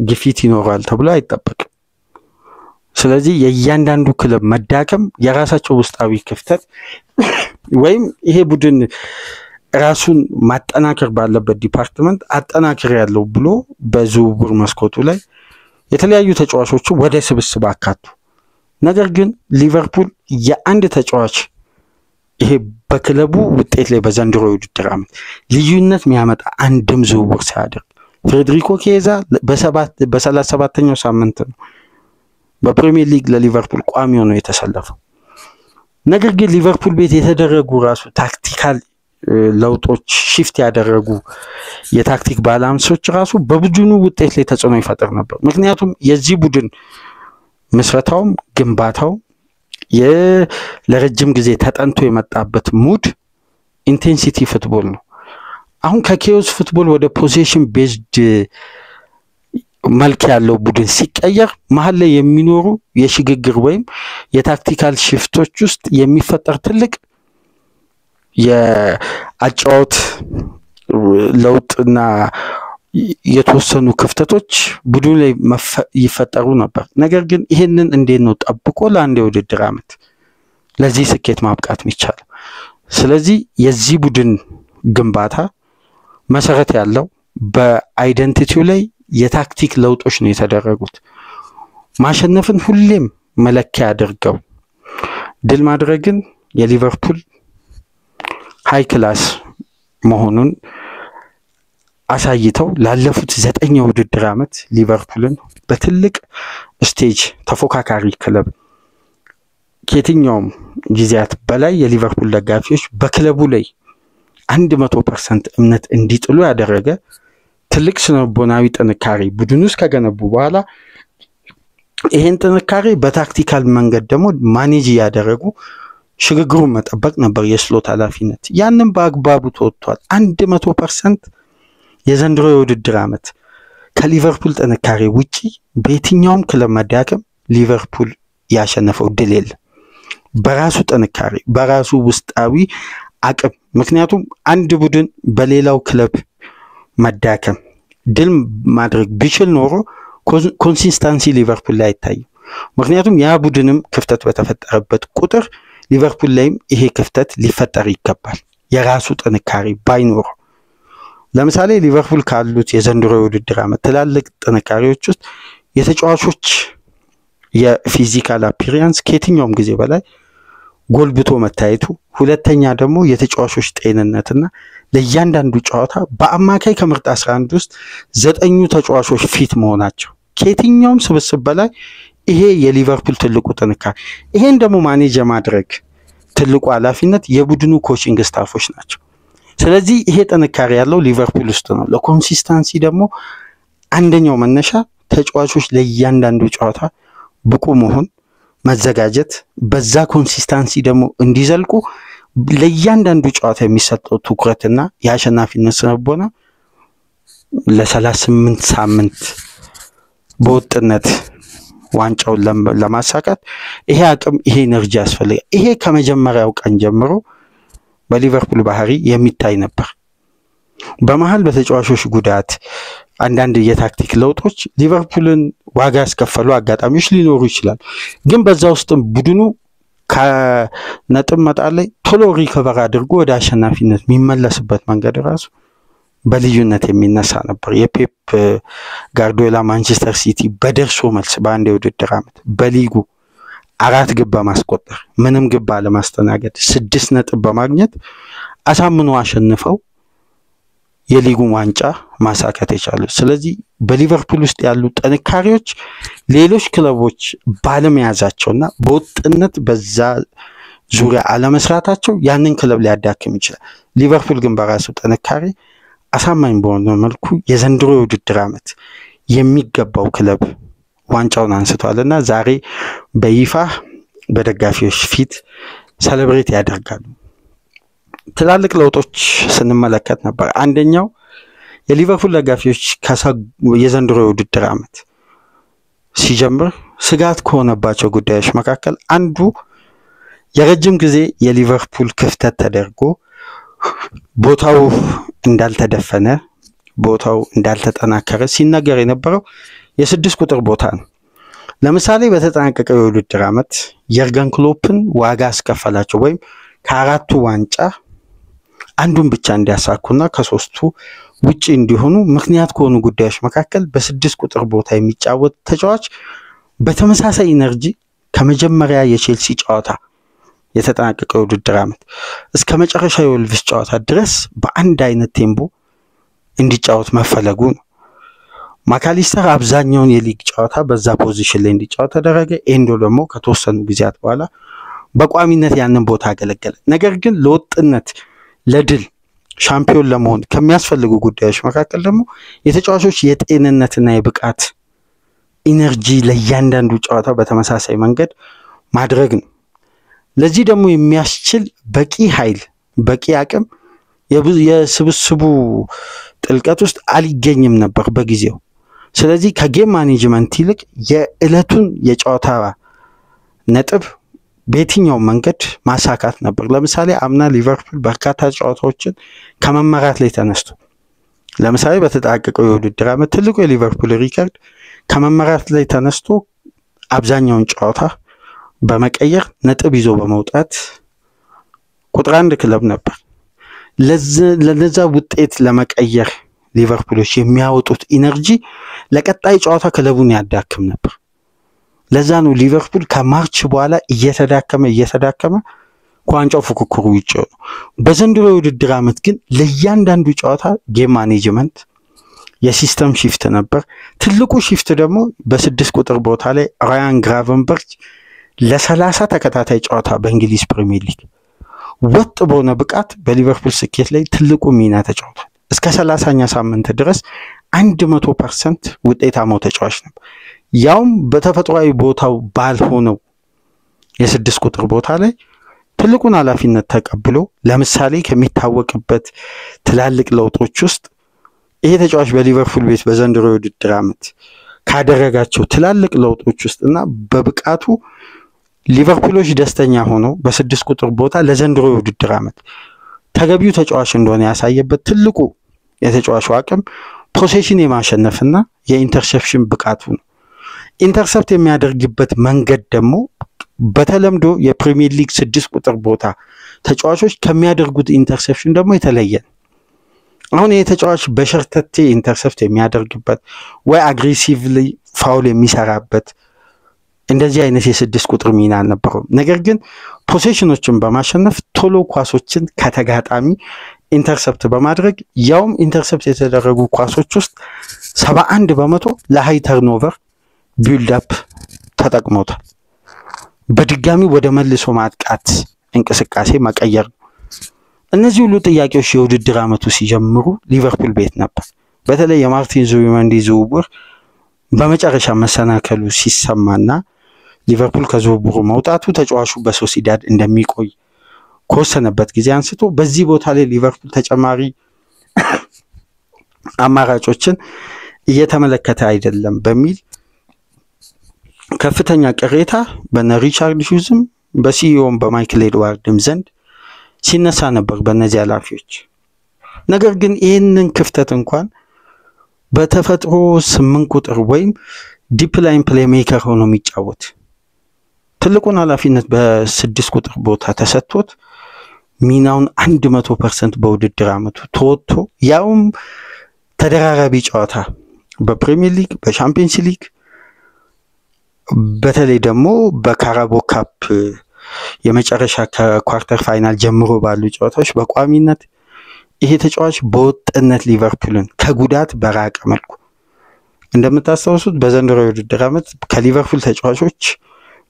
ግፊት ይኖራል ተብሎ አይጠበቅም። ስለዚህ የእያንዳንዱ ክለብ መዳከም የራሳቸው ውስጣዊ ክፍተት ወይም ይሄ ቡድን ራሱን ማጠናከር ባለበት ዲፓርትመንት አጠናክር ያለው ብሎ በዝውውር መስኮቱ ላይ የተለያዩ ተጫዋቾች ወደ ስብስብ አካቱ። ነገር ግን ሊቨርፑል የአንድ ተጫዋች ይሄ በክለቡ ውጤት ላይ በዘንድሮ ውድድር ዓመት ልዩነት የሚያመጣ አንድም ዝውውር ሳያደርግ ፍሬድሪኮ ኬዛ በ37ኛው ሳምንት ነው በፕሪሚየር ሊግ ለሊቨርፑል ቋሚ ሆኖ የተሰለፈው። ነገር ግን ሊቨርፑል ቤት የተደረጉ ራሱ ታክቲካል ለውጦች ሽፍት ያደረጉ የታክቲክ ባላንሶች ራሱ በቡድኑ ውጤት ላይ ተጽዕኖ ይፈጥር ነበር። ምክንያቱም የዚህ ቡድን መስረታውም ግንባታው ለረጅም ጊዜ ተጠንቶ የመጣበት ሙድ ኢንቴንሲቲ ፉትቦል ነው። አሁን ከኬዮስ ፉትቦል ወደ ፖሴሽን ቤዝድ መልክ ያለው ቡድን ሲቀየር መሀል ላይ የሚኖሩ የሽግግር ወይም የታክቲካል ሽፍቶች ውስጥ የሚፈጠር ትልቅ የአጫወት ለውጥና የተወሰኑ ክፍተቶች ቡድኑ ላይ ይፈጠሩ ነበር። ነገር ግን ይሄንን እንዴት ነው ጠብቆ ለአንድ የውድድር ዓመት ለዚህ ስኬት ማብቃት የሚቻለው? ስለዚህ የዚህ ቡድን ግንባታ መሰረት ያለው በአይደንቲቲው ላይ የታክቲክ ለውጦች ነው የተደረጉት። ማሸነፍን ሁሌም መለኪያ አድርገው ድል ማድረግን የሊቨርፑል ሃይ ክላስ መሆኑን አሳይተው ላለፉት 9 የውድድር ዓመት ሊቨርፑልን በትልቅ ስቴጅ ተፎካካሪ ክለብ ከየትኛውም ጊዜያት በላይ የሊቨርፑል ደጋፊዎች በክለቡ ላይ 100% እምነት እንዲጥሉ ያደረገ ትልቅ ስነልቦናዊ ጥንካሬ ቡድን ውስጥ ከገነቡ በኋላ ይሄን ጥንካሬ በታክቲካል መንገድ ደግሞ ማኔጅ ያደረጉ ሽግግሩን መጠበቅ ነበር የስሎት ኃላፊነት። ያንን በአግባቡ ተወጥቷል። 100% የዘንድሮ የውድድር ዓመት ከሊቨርፑል ጥንካሬ ውጪ በየትኛውም ክለብ መዳከም ሊቨርፑል ያሸነፈው ድል የለም። በራሱ ጥንካሬ በራሱ ውስጣዊ አቅም። ምክንያቱም አንድ ቡድን በሌላው ክለብ መዳከም ድል ማድረግ ቢችል ኖሮ ኮንሲስተንሲ ሊቨርፑል ላይ አይታይም። ምክንያቱም ያ ቡድንም ክፍተት በተፈጠረበት ቁጥር ሊቨርፑል ላይም ይሄ ክፍተት ሊፈጠር ይገባል የራሱ ጥንካሬ ባይኖር። ለምሳሌ ሊቨርፑል ካሉት የዘንድሮ የውድድር ዓመት ትላልቅ ጥንካሬዎች ውስጥ የተጫዋቾች የፊዚካል አፒሪያንስ ከየትኛውም ጊዜ በላይ ጎልብቶ መታየቱ፣ ሁለተኛ ደግሞ የተጫዋቾች ጤንነትና ለእያንዳንዱ ጨዋታ በአማካይ ከምርጥ 11 ውስጥ 9 ተጫዋቾች ፊት መሆናቸው ከየትኛውም ስብስብ በላይ ይሄ የሊቨርፑል ትልቁ ጥንካሬ። ይሄን ደግሞ ማኔጅ ማድረግ ትልቁ ኃላፊነት የቡድኑ ኮቺንግ ስታፎች ናቸው። ስለዚህ ይሄ ጥንካሬ ያለው ሊቨርፑል ውስጥ ነው። ለኮንሲስተንሲ ደግሞ አንደኛው መነሻ ተጫዋቾች ለእያንዳንዱ ጨዋታ ብቁ መሆን መዘጋጀት፣ በዛ ኮንሲስተንሲ ደግሞ እንዲዘልቁ ለእያንዳንዱ ጨዋታ የሚሰጠው ትኩረትና የአሸናፊነት ስነልቦና ለ38 ሳምንት በወጥነት ዋንጫውን ለማሳካት ይሄ አቅም ይሄ ኤነርጂ ያስፈልጋል። ይሄ ከመጀመሪያው ቀን ጀምሮ በሊቨርፑል ባህሪ የሚታይ ነበር። በመሃል በተጫዋቾች ጉዳት አንዳንድ የታክቲክ ለውጦች ሊቨርፑልን ዋጋ ያስከፈሉ አጋጣሚዎች ሊኖሩ ይችላል። ግን በዛ ውስጥ ቡድኑ ከነጥብ መጣል ላይ ቶሎ ሪከቨር አድርጎ ወደ አሸናፊነት የሚመለስበት መንገድ ራሱ በልዩነት የሚነሳ ነበር። የፔፕ ጋርዲዮላ ማንቸስተር ሲቲ በደርሶ መልስ በአንድ የውድድር ዓመት በሊጉ 4 ግብ በማስቆጠር ምንም ግብ ባለማስተናገድ 6 ነጥብ በማግኘት አሳምኖ አሸንፈው የሊጉን ዋንጫ ማሳካት የቻሉት። ስለዚህ በሊቨርፑል ውስጥ ያሉ ጥንካሬዎች ሌሎች ክለቦች ባለመያዛቸውና በወጥነት በዛ ዙሪያ አለመስራታቸው ያንን ክለብ ሊያዳክም ይችላል። ሊቨርፑል ግን በራሱ ጥንካሬ አሳማኝ በሆነ መልኩ የዘንድሮ የውድድር ዓመት የሚገባው ክለብ ዋንጫውን አንስቷልና ዛሬ በይፋ በደጋፊዎች ፊት ሴሌብሬት ያደርጋሉ። ትላልቅ ለውጦች ስንመለከት ነበር። አንደኛው የሊቨርፑል ደጋፊዎች የዘንድሮ የውድድር ዓመት ሲጀምር ስጋት ከሆነባቸው ጉዳዮች መካከል አንዱ የረጅም ጊዜ የሊቨርፑል ክፍተት ተደርጎ ቦታው እንዳልተደፈነ ቦታው እንዳልተጠናከረ ሲነገር የነበረው የ6 ቁጥር ቦታ ነው። ለምሳሌ በተጠናቀቀው የውድድር ዓመት የርገን ክሎፕን ዋጋ አስከፈላቸው ወይም ከአራቱ ዋንጫ አንዱን ብቻ እንዲያሳኩና ከሶስቱ ውጪ እንዲሆኑ ምክንያት ከሆኑ ጉዳዮች መካከል በ6 ቁጥር ቦታ የሚጫወት ተጫዋች በተመሳሳይ ኢነርጂ ከመጀመሪያ የቼልሲ ጨዋታ የተጠናቀቀው ውድድር ዓመት እስከ መጨረሻው የወልቭስ ጨዋታ ድረስ በአንድ አይነት ቴምፖ እንዲጫወት መፈለጉ ነው። ማካሊስተር አብዛኛውን የሊግ ጨዋታ በዛ ፖዚሽን ላይ እንዲጫወት ተደረገ። ኤንዶ ደግሞ ከተወሰኑ ጊዜያት በኋላ በቋሚነት ያንን ቦታ አገለገለ። ነገር ግን ለወጥነት ለድል ሻምፒዮን ለመሆን ከሚያስፈልጉ ጉዳዮች መካከል ደግሞ የተጫዋቾች የጤንነትና የብቃት ኢነርጂ ለእያንዳንዱ ጨዋታ በተመሳሳይ መንገድ ማድረግ ነው። ለዚህ ደግሞ የሚያስችል በቂ ኃይል በቂ አቅም የስብስቡ ጥልቀት ውስጥ አልገኝም ነበር በጊዜው። ስለዚህ ከጌም ማኔጅመንት ይልቅ የዕለቱን የጨዋታ ነጥብ በየትኛው መንገድ ማሳካት ነበር። ለምሳሌ አምና ሊቨርፑል በርካታ ጨዋታዎችን ከመመራት ላይ ተነስቶ ለምሳሌ በተጠናቀቀው የውድድር ዓመት ትልቁ የሊቨርፑል ሪከርድ ከመመራት ላይ ተነስቶ አብዛኛውን ጨዋታ በመቀየር ነጥብ ይዞ በመውጣት ቁጥር 1 ክለብ ነበር። ለዛ ውጤት ለመቀየር ሊቨርፑሎች የሚያወጡት ኢነርጂ ለቀጣይ ጨዋታ ክለቡን ያዳክም ነበር። ለዛ ነው ሊቨርፑል ከማርች በኋላ እየተዳከመ ከዋንጫው ፉክክሩ ውጭ ነው። በዘንድሮ የውድድር ዓመት ግን ለእያንዳንዱ ጨዋታ ጌም ማኔጅመንት የሲስተም ሺፍት ነበር። ትልቁ ሺፍት ደግሞ በ6 ቁጥር ቦታ ላይ ራያን ግራቨንበርች ለ30 ተከታታይ ጨዋታ በእንግሊዝ ፕሪሚየር ሊግ ወጥ በሆነ ብቃት በሊቨርፑል ስኬት ላይ ትልቁ ሚና ተጫውቷል። እስከ 30ኛ ሳምንት ድረስ 100% ውጤታማው ተጫዋች ነበር። ያውም በተፈጥሯዊ ቦታው ባልሆነው የ6 ቁጥር ቦታ ላይ ትልቁን ኃላፊነት ተቀብሎ ለምሳሌ ከሚታወቅበት ትላልቅ ለውጦች ውስጥ ይሄ ተጫዋች በሊቨርፑል ቤት በዘንድሮ የውድድር ዓመት ካደረጋቸው ትላልቅ ለውጦች ውስጥና በብቃቱ ሊቨርፑሎች ደስተኛ ሆነው በ6 ቁጥር ቦታ ለዘንድሮ የውድድር ዓመት ተገቢው ተጫዋች እንደሆነ ያሳየበት ትልቁ የተጫዋቹ አቅም ፖሴሽን የማሸነፍና የኢንተርሴፕሽን ብቃቱ ነው። ኢንተርሰፕት የሚያደርግበት መንገድ ደግሞ በተለምዶ የፕሪሚየር ሊግ 6 ቁጥር ቦታ ተጫዋቾች ከሚያደርጉት ኢንተርሴፕሽን ደግሞ የተለየ ነው። አሁን ይሄ ተጫዋች በሸርተቴ ኢንተርሰፕት የሚያደርግበት ወይ አግሬሲቭሊ ፋውል የሚሰራበት እንደዚህ አይነት የ6 ቁጥር ሚና አልነበረውም። ነገር ግን ፖሴሽኖችን በማሸነፍ ቶሎ ኳሶችን ከተጋጣሚ ኢንተርሰፕት በማድረግ ያውም ኢንተርሰፕት የተደረጉ ኳሶች ውስጥ 71% ለሃይ ተርኖቨር ቢልድ አፕ ተጠቅሞታል። በድጋሚ ወደ መልሶ ማጥቃት እንቅስቃሴ መቀየር ነው። እነዚህ ሁሉ ጥያቄዎች የውድድር ዓመቱ ሲጀምሩ ሊቨርፑል ቤት ነበር። በተለይ የማርቲን ዙቢሜንዲ ዝውውር በመጨረሻ መሰናከሉ ሲሰማና ሊቨርፑል ከዝውውሩ መውጣቱ ተጫዋቹ በሶሲዳድ እንደሚቆይ ከወሰነበት ጊዜ አንስቶ በዚህ ቦታ ላይ ሊቨርፑል ተጨማሪ አማራጮችን እየተመለከተ አይደለም በሚል ከፍተኛ ቅሬታ በነ ሪቻርድ ሂውዝም በሲኢኦም በማይክል ኤድዋርድም ዘንድ ሲነሳ ነበር በእነዚህ ኃላፊዎች። ነገር ግን ይህንን ክፍተት እንኳን በተፈጥሮ 8 ቁጥር ወይም ዲፕ ላይን ፕሌይሜከር ሆኖ የሚጫወት ትልቁን ኃላፊነት በ6 ቁጥር ቦታ ተሰጥቶት ሚናውን 100% በውድድር ዓመቱ ተወጥቶ ያውም ተደራራቢ ጨዋታ በፕሪሚየር ሊግ በሻምፒየንስ ሊግ በተለይ ደግሞ በካራቦ ካፕ የመጨረሻ ከኳርተር ፋይናል ጀምሮ ባሉ ጨዋታዎች በቋሚነት ይሄ ተጫዋች በወጥነት ሊቨርፑልን ከጉዳት በራቀ መልኩ እንደምታስታውሱት በዘንድሮ የውድድር ዓመት ከሊቨርፑል ተጫዋቾች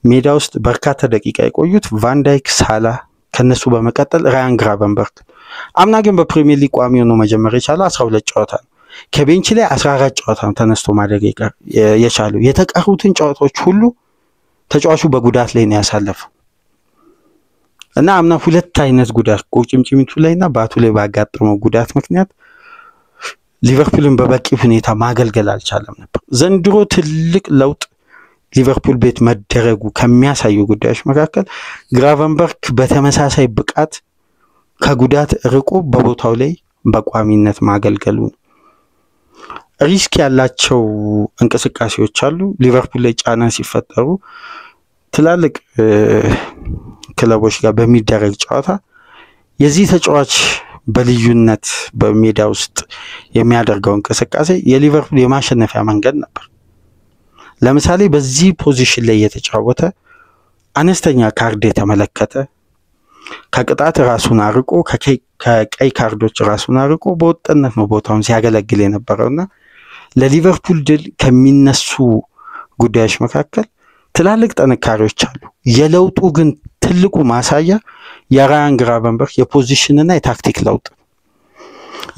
ሜዳ ውስጥ በርካታ ደቂቃ የቆዩት ቫን ዳይክ፣ ሳላ ከነሱ በመቀጠል ራያን ግራቨንበርች። አምና ግን በፕሪሚየር ሊግ ቋሚ ሆኖ መጀመር የቻለው 12 ጨዋታ ነው። ከቤንች ላይ 14 ጨዋታ ተነስቶ ማድረግ የቻለው የተቀሩትን ጨዋታዎች ሁሉ ተጫዋቹ በጉዳት ላይ ነው ያሳለፈው እና አምና 2 አይነት ጉዳት ቁርጭምጭሚቱ ላይና ባቱ ላይ ባጋጠመው ጉዳት ምክንያት ሊቨርፑልን በበቂ ሁኔታ ማገልገል አልቻለም ነበር። ዘንድሮ ትልቅ ለውጥ ሊቨርፑል ቤት መደረጉ ከሚያሳዩ ጉዳዮች መካከል ግራቨንበርች በተመሳሳይ ብቃት ከጉዳት ርቆ በቦታው ላይ በቋሚነት ማገልገሉ ነው። ሪስክ ያላቸው እንቅስቃሴዎች አሉ። ሊቨርፑል ላይ ጫና ሲፈጠሩ ትላልቅ ክለቦች ጋር በሚደረግ ጨዋታ የዚህ ተጫዋች በልዩነት በሜዳ ውስጥ የሚያደርገው እንቅስቃሴ የሊቨርፑል የማሸነፊያ መንገድ ነበር። ለምሳሌ በዚህ ፖዚሽን ላይ የተጫወተ አነስተኛ ካርድ የተመለከተ ከቅጣት ራሱን አርቆ ከቀይ ካርዶች ራሱን አርቆ በወጥነት ነው ቦታውን ሲያገለግል የነበረውና ለሊቨርፑል ድል ከሚነሱ ጉዳዮች መካከል ትላልቅ ጥንካሬዎች አሉ። የለውጡ ግን ትልቁ ማሳያ የራያን ግራቨንበርች የፖዚሽንና የታክቲክ ለውጥ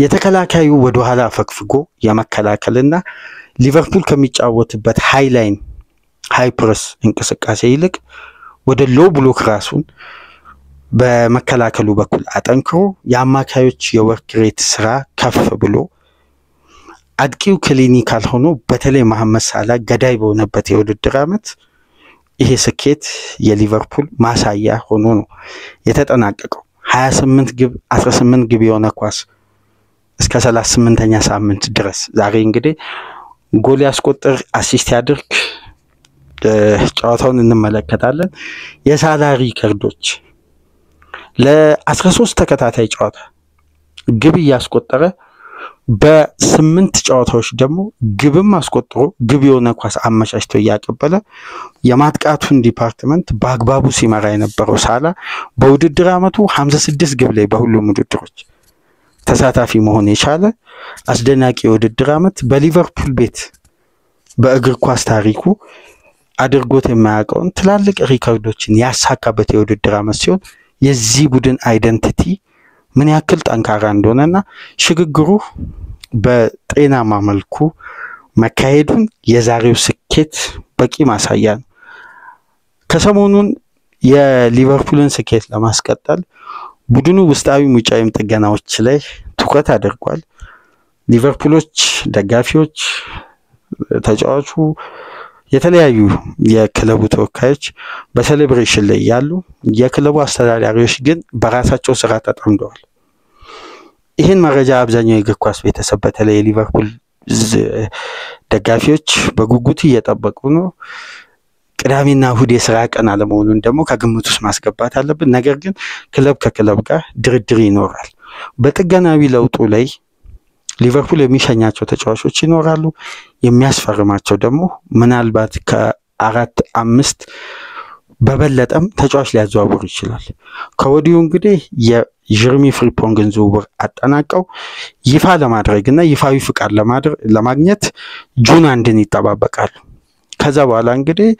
የተከላካዩ ወደ ኋላ ፈግፍጎ የመከላከልና ሊቨርፑል ከሚጫወትበት ሃይ ላይን ሃይ ፕረስ እንቅስቃሴ ይልቅ ወደ ሎ ብሎክ ራሱን በመከላከሉ በኩል አጠንክሮ የአማካዮች የወርክ ሬት ስራ ከፍ ብሎ አጥቂው ክሊኒካል ሆኖ በተለይ መሐመድ ሳላ ገዳይ በሆነበት የውድድር ዓመት ይሄ ስኬት የሊቨርፑል ማሳያ ሆኖ ነው የተጠናቀቀው። 28 ግብ 18 ግብ የሆነ ኳስ እስከ 38ኛ ሳምንት ድረስ ዛሬ እንግዲህ ጎል ያስቆጥር አሲስት ያድርግ ጨዋታውን እንመለከታለን። የሳላ ሪከርዶች ለ13 ተከታታይ ጨዋታ ግብ ያስቆጠረ በ8 ጨዋታዎች ደግሞ ግብም አስቆጥሮ ግብ የሆነ ኳስ አመቻችቶ ያቀበለ የማጥቃቱን ዲፓርትመንት በአግባቡ ሲመራ የነበረው ሳላ በውድድር ዓመቱ 56 ግብ ላይ በሁሉም ውድድሮች ተሳታፊ መሆን የቻለ አስደናቂ የውድድር ዓመት በሊቨርፑል ቤት በእግር ኳስ ታሪኩ አድርጎት የማያውቀውን ትላልቅ ሪከርዶችን ያሳካበት የውድድር ዓመት ሲሆን የዚህ ቡድን አይደንቲቲ ምን ያክል ጠንካራ እንደሆነና ሽግግሩ በጤናማ መልኩ መካሄዱን የዛሬው ስኬት በቂ ማሳያ ነው። ከሰሞኑን የሊቨርፑልን ስኬት ለማስቀጠል ቡድኑ ውስጣዊ ሙጫዊ ጥገናዎች ላይ ትኩረት አድርጓል። ሊቨርፑሎች ደጋፊዎች ተጫዋቹ የተለያዩ የክለቡ ተወካዮች በሴሌብሬሽን ላይ ያሉ የክለቡ አስተዳዳሪዎች ግን በራሳቸው ስራ ተጠምደዋል። ይህን መረጃ አብዛኛው የእግር ኳስ ቤተሰብ በተለይ የሊቨርፑል ደጋፊዎች በጉጉት እየጠበቁ ነው። ቅዳሜና እሁድ የስራ ቀን አለመሆኑን ደግሞ ከግምት ውስጥ ማስገባት አለብን። ነገር ግን ክለብ ከክለብ ጋር ድርድር ይኖራል። በጥገናዊ ለውጡ ላይ ሊቨርፑል የሚሸኛቸው ተጫዋቾች ይኖራሉ። የሚያስፈርማቸው ደግሞ ምናልባት ከ4-5 በበለጠም ተጫዋች ሊያዘዋውር ይችላል። ከወዲሁ እንግዲህ የጀርሚ ፍሪምፖንግን ዝውውር አጠናቀው ይፋ ለማድረግና ይፋዊ ፍቃድ ለማግኘት ጁን 1 ይጠባበቃሉ። ከዛ በኋላ እንግዲህ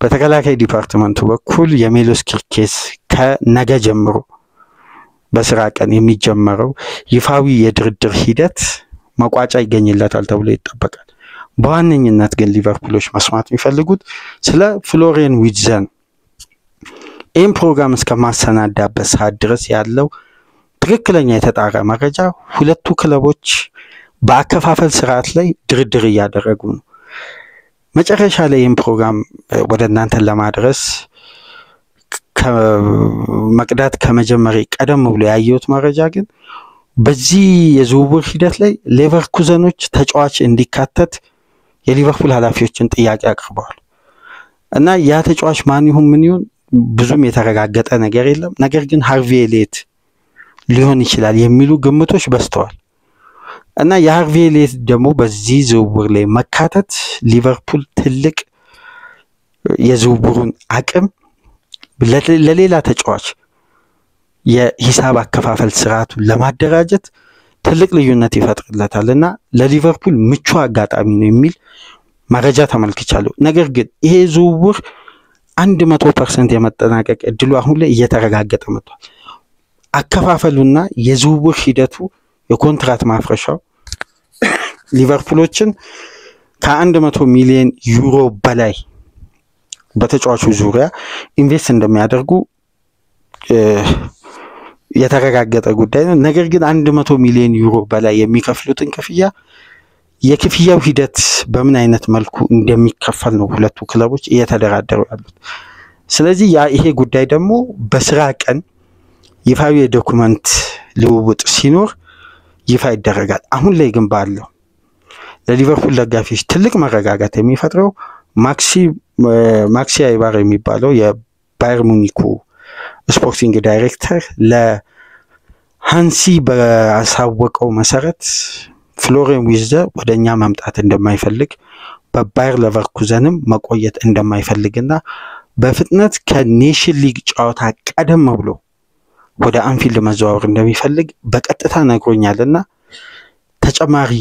በተከላካይ ዲፓርትመንቱ በኩል የሜሎስ ኪርኬዝ ከነገ ጀምሮ በስራ ቀን የሚጀመረው ይፋዊ የድርድር ሂደት መቋጫ ይገኝለታል ተብሎ ይጠበቃል። በዋነኝነት ግን ሊቨርፑሎች መስማት የሚፈልጉት ስለ ፍሎሪያን ዊትዘን ይህን ፕሮግራም እስከማሰናዳበት ሰዓት ድረስ ያለው ትክክለኛ የተጣራ መረጃ ሁለቱ ክለቦች በአከፋፈል ስርዓት ላይ ድርድር እያደረጉ ነው። መጨረሻ ላይ ይህን ፕሮግራም ወደ እናንተ ለማድረስ መቅዳት ከመጀመሪያ ቀደም ብሎ ያየሁት መረጃ ግን በዚህ የዝውውር ሂደት ላይ ሌቨርኩዘኖች ተጫዋች እንዲካተት የሊቨርፑል ኃላፊዎችን ጥያቄ አቅርበዋል እና ያ ተጫዋች ማን ይሁን ምን ይሁን ብዙም የተረጋገጠ ነገር የለም። ነገር ግን ሃርቪ ኤሊየት ሊሆን ይችላል የሚሉ ግምቶች በስተዋል እና የሃርቪ ኤሊየት ደግሞ በዚህ ዝውውር ላይ መካተት ሊቨርፑል ትልቅ የዝውውሩን አቅም ለሌላ ተጫዋች የሂሳብ አከፋፈል ስርዓቱን ለማደራጀት ትልቅ ልዩነት ይፈጥርለታልና ለሊቨርፑል ምቹ አጋጣሚ ነው የሚል መረጃ ተመልክቻለሁ። ነገር ግን ይሄ ዝውውር 100% የመጠናቀቅ እድሉ አሁን ላይ እየተረጋገጠ መጥቷል። አከፋፈሉና የዝውውር ሂደቱ የኮንትራት ማፍረሻው ሊቨርፑሎችን ከ100 ሚሊዮን ዩሮ በላይ በተጫዋቹ ዙሪያ ኢንቨስት እንደሚያደርጉ የተረጋገጠ ጉዳይ ነው። ነገር ግን 100 ሚሊዮን ዩሮ በላይ የሚከፍሉትን የክፍያው ሂደት በምን አይነት መልኩ እንደሚከፈል ነው ሁለቱ ክለቦች እየተደራደሩ ያሉት። ስለዚህ ይሄ ጉዳይ ደግሞ በስራ ቀን ይፋዊ የዶክመንት ልውውጥ ሲኖር ይፋ ይደረጋል። አሁን ላይ ግን ባለው ለሊቨርፑል ደጋፊዎች ትልቅ መረጋጋት የሚፈጥረው ማክሲ አይባር የሚባለው የባየር ሙኒኩ ስፖርቲንግ ዳይሬክተር ለሃንሲ በአሳወቀው መሰረት ፍሎሪያን ዊትዘን ወደኛ መምጣት እንደማይፈልግ በባየር ሌቨርኩዘንም መቆየት እንደማይፈልግና በፍጥነት ከኔሽን ሊግ ጨዋታ ቀደም ብሎ ወደ አንፊልድ መዘዋወር እንደሚፈልግ በቀጥታ ነግሮኛልና ተጨማሪ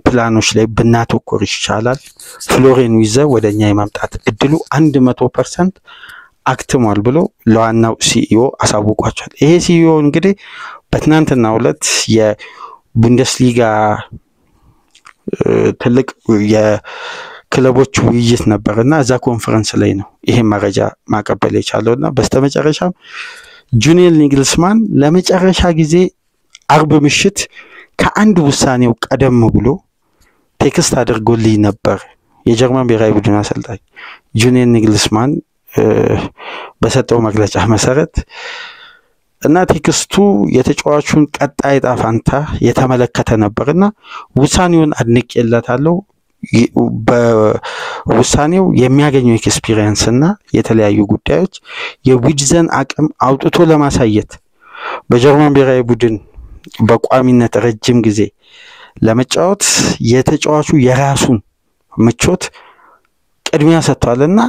ፕላኖች ላይ ብናተኮር ይቻላል። ፍሎሪያን ዊትዘን ወደኛ የመምጣት እድሉ 100% አክትሟል ብሎ ለዋናው ሲኢኦ አሳውቋቸዋል። ይሄ ሲኢኦ እንግዲህ በትናንትናው ዕለት የቡንደስሊጋ ትልቅ የክለቦች ውይይት ነበርና እዛ ኮንፈረንስ ላይ ነው ይሄን መረጃ ማቀበል የቻለውና በስተመጨረሻም ጁኒየር ኒግልስማን ለመጨረሻ ጊዜ አርብ ምሽት ከአንድ ውሳኔው ቀደም ብሎ ቴክስት አድርጎልኝ ነበር የጀርመን ብሔራዊ ቡድን አሰልጣኝ ጁኒየር ኒግልስማን በሰጠው መግለጫ መሰረት እና ቴክስቱ የተጫዋቹን ቀጣይ ዕጣ ፈንታ የተመለከተ ነበርና ውሳኔውን አድንቄለታለሁ። በውሳኔው የሚያገኘው ኤክስፒሪየንስ እና የተለያዩ ጉዳዮች የዊትዘን አቅም አውጥቶ ለማሳየት በጀርመን ብሔራዊ ቡድን በቋሚነት ረጅም ጊዜ ለመጫወት የተጫዋቹ የራሱን ምቾት ቅድሚያ ሰጥቷልና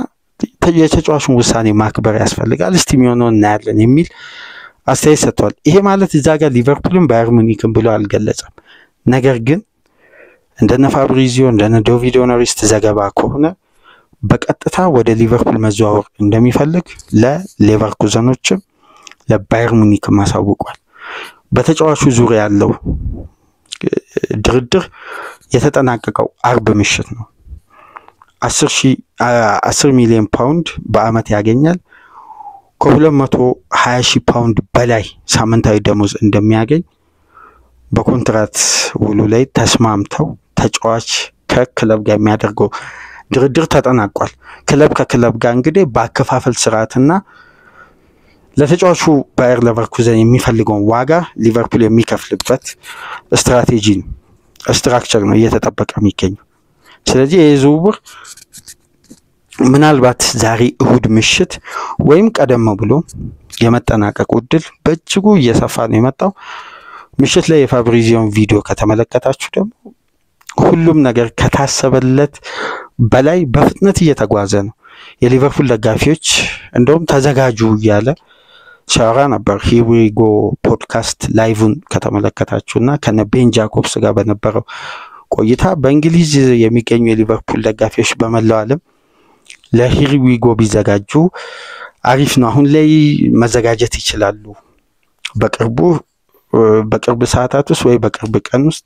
የተጫዋቹን ውሳኔ ማክበር ያስፈልጋል። እስቲ የሚሆነውን እናያለን የሚል አስተያየት ሰጥቷል። ይሄ ማለት እዛ ጋር ሊቨርፑልን ባየር ሙኒክን ብሎ አልገለጸም። ነገር ግን እንደነ ፋብሪዚዮ እንደነ ዴቪድ ኦኖሪስት ዘገባ ከሆነ በቀጥታ ወደ ሊቨርፑል መዘዋወር እንደሚፈልግ ለሌቨርኩዘኖችም ለባየር ሙኒክም አሳውቋል። በተጫዋቹ ዙሪያ ያለው ድርድር የተጠናቀቀው አርብ ምሽት ነው። 10 ሚሊዮን ፓውንድ በአመት ያገኛል። ከ220,000 ፓውንድ በላይ ሳምንታዊ ደሞዝ እንደሚያገኝ በኮንትራት ውሉ ላይ ተስማምተው ተጫዋች ከክለብ ጋር የሚያደርገው ድርድር ተጠናቋል። ክለብ ከክለብ ጋር እንግዲህ በአከፋፈል ስርዓትና ለተጫዋቹ ባየር ሌቨርኩዘን የሚፈልገውን ዋጋ ሊቨርፑል የሚከፍልበት ስትራክቸር ነው እየተጠበቀ የሚገኘው። ስለዚህ የዝውውር ምናልባት ዛሬ እሁድ ምሽት ወይም ቀደም ብሎ የመጠናቀቁ እድል በእጅጉ እየሰፋ ነው የመጣው። ምሽት ላይ የፋብሪዚዮን ቪዲዮ ከተመለከታችሁ ደግሞ ሁሉም ነገር ከታሰበለት በላይ በፍጥነት እየተጓዘ ነው። የሊቨርፑል ደጋፊዎች እንደውም ተዘጋጁ እያለ ሻራ ነበር። ሂዊጎ ፖድካስት ላይቭን ከተመለከታችሁና ከነ ቤን ጃኮብስ ጋር በነበረው ቆይታ በእንግሊዝ የሚገኙ የሊቨርፑል ደጋፊዎች በመላው ዓለም ለሂዊጎ ቢዘጋጁ አሪፍ ነው፣ አሁን ላይ መዘጋጀት ይችላሉ፣ በቅርብ ሰዓታት ውስጥ ወይ በቅርብ ቀን ውስጥ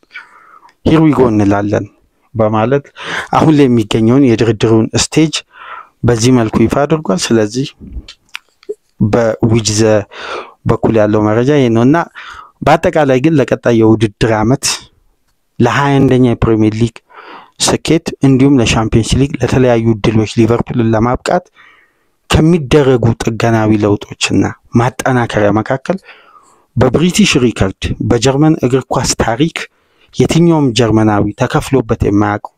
ሂዊጎ እንላለን በማለት አሁን ላይ የሚገኘውን የድርድሩን ስቴጅ በዚህ መልኩ ይፋ አድርጓል። ስለዚህ በዊጅዘ በኩል ያለው መረጃ ይሄ ነውና በአጠቃላይ ግን ለቀጣይ የውድድር አመት ለ21ኛ የፕሪሚየር ሊግ ስኬት እንዲሁም ለሻምፒየንስ ሊግ ለተለያዩ ድሎች ሊቨርፑልን ለማብቃት ከሚደረጉ ጥገናዊ ለውጦችና ማጠናከሪያ መካከል በብሪቲሽ ሪከርድ በጀርመን እግር ኳስ ታሪክ የትኛውም ጀርመናዊ ተከፍሎበት የማያውቀው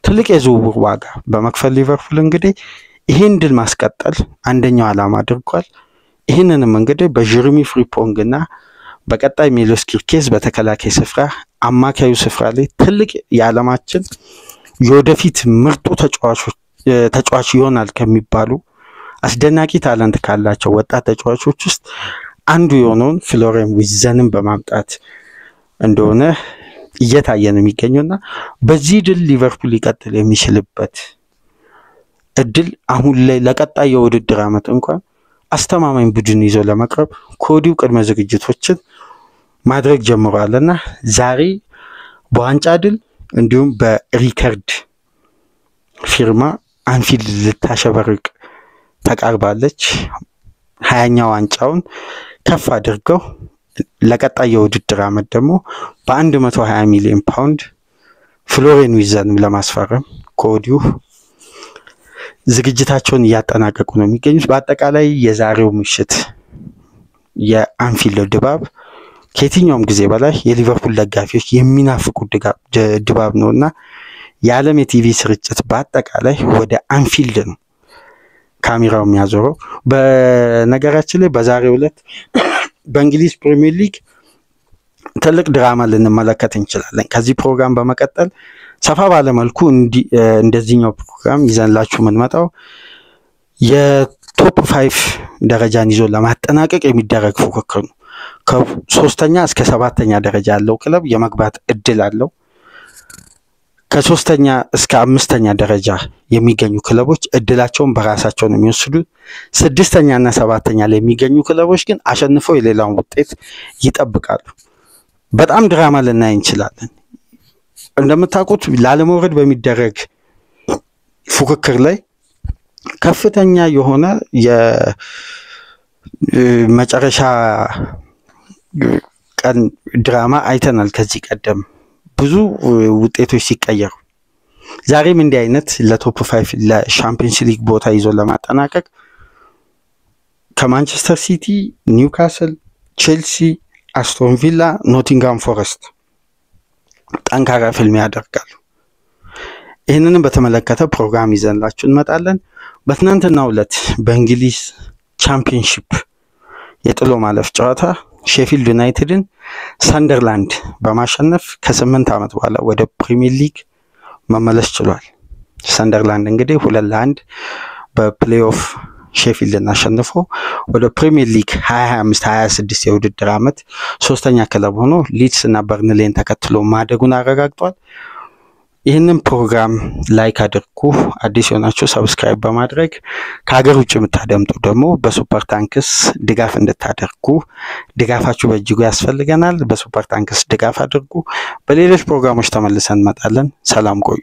ትልቅ የዝውውር ዋጋ በመክፈል ሊቨርፑል እንግዲህ ይሄን ድል ማስቀጠል አንደኛው ዓላማ አድርጓል። ይሄንንም እንግዲህ በጀርሚ ፍሪፖንግና በቀጣይ ሜሎስ ኪርኬዝ በተከላካይ ስፍራ አማካዩ ስፍራ ላይ ትልቅ የዓለማችን የወደፊት ምርጡ ተጫዋች ይሆናል ከሚባሉ አስደናቂ ታለንት ካላቸው ወጣት ተጫዋቾች ውስጥ አንዱ የሆነውን ፍሎሪያን ዊትዝን በማምጣት እንደሆነ እየታየ ነው የሚገኘውና በዚህ ድል ሊቨርፑል ሊቀጥል የሚችልበት እድል አሁን ላይ ለቀጣይ የውድድር አመት እንኳን አስተማማኝ ቡድን ይዞ ለመቅረብ ኮዲው ቅድመ ዝግጅቶችን ማድረግ ጀምሯልና ዛሬ በዋንጫ ድል እንዲሁም በሪከርድ ፊርማ አንፊልድ ልታሸበርቅ ተቃርባለች። 20ኛ ዋንጫውን ከፍ አድርገው ለቀጣይ የውድድር አመት ደግሞ በ120 ሚሊዮን ፓውንድ ፍሎሪያን ዊትዝን ለማስፈረም ኮዲው ዝግጅታቸውን እያጠናቀቁ ነው የሚገኙት። በአጠቃላይ የዛሬው ምሽት የአንፊልድ ድባብ ከየትኛውም ጊዜ በላይ የሊቨርፑል ደጋፊዎች የሚናፍቁት ድባብ ነውና የዓለም የቲቪ ስርጭት በአጠቃላይ ወደ አንፊልድ ነው ካሜራው የሚያዞረው። በነገራችን ላይ በዛሬው ዕለት በእንግሊዝ ፕሪሚየር ሊግ ትልቅ ድራማ ልንመለከት እንችላለን። ከዚህ ፕሮግራም በመቀጠል ሰፋ ባለ መልኩ እንደዚህኛው ፕሮግራም ይዘንላችሁ የምንመጣው የቶፕ 5 ደረጃን ይዞ ለማጠናቀቅ የሚደረግ ፉክክር ነው። ከ3ኛ እስከ 7ኛ ደረጃ ያለው ክለብ የመግባት እድል አለው። ከ3ኛ እስከ 5ኛ ደረጃ የሚገኙ ክለቦች እድላቸውን በራሳቸው ነው የሚወስዱት። 6ኛ እና 7ኛ ላይ የሚገኙ ክለቦች ግን አሸንፈው የሌላውን ውጤት ይጠብቃሉ። በጣም ድራማ ልናይ እንችላለን። እንደምታውቁት ላለመውረድ በሚደረግ ፉክክር ላይ ከፍተኛ የሆነ የመጨረሻ ቀን ድራማ አይተናል። ከዚህ ቀደም ብዙ ውጤቶች ሲቀየሩ ዛሬም እንዲህ አይነት ለቶፕ 5 ለሻምፒየንስ ሊግ ቦታ ይዞ ለማጠናቀቅ ከማንቸስተር ሲቲ፣ ኒውካስል፣ ቼልሲ፣ አስቶን ቪላ፣ ኖቲንጋም ፎረስት ጠንካራ ፊልም ያደርጋሉ። ይህንንም በተመለከተ ፕሮግራም ይዘንላችሁ እንመጣለን። በትናንትናው ዕለት በእንግሊዝ ቻምፒየንሺፕ የጥሎ ማለፍ ጨዋታ ሼፊልድ ዩናይትድን ሰንደርላንድ በማሸነፍ ከ8 ዓመት በኋላ ወደ ፕሪሚየር ሊግ መመለስ ችሏል። ሰንደርላንድ እንግዲህ 2-1 በፕሌይኦፍ ሼፊልድን አሸንፎ ወደ ፕሪሚየር ሊግ 2025-26 የውድድር ዓመት ሶስተኛ ክለብ ሆኖ ሊድስ እና በርንሌን ተከትሎ ማደጉን አረጋግጧል። ይህንን ፕሮግራም ላይክ አድርጉ፣ አዲስ የሆናችሁ ሰብስክራይብ በማድረግ ከሀገር ውጭ የምታደምጡ ደግሞ በሱፐር ታንክስ ድጋፍ እንድታደርጉ፣ ድጋፋችሁ በእጅጉ ያስፈልገናል። በሱፐር ታንክስ ድጋፍ አድርጉ። በሌሎች ፕሮግራሞች ተመልሰን እንመጣለን። ሰላም ቆዩ።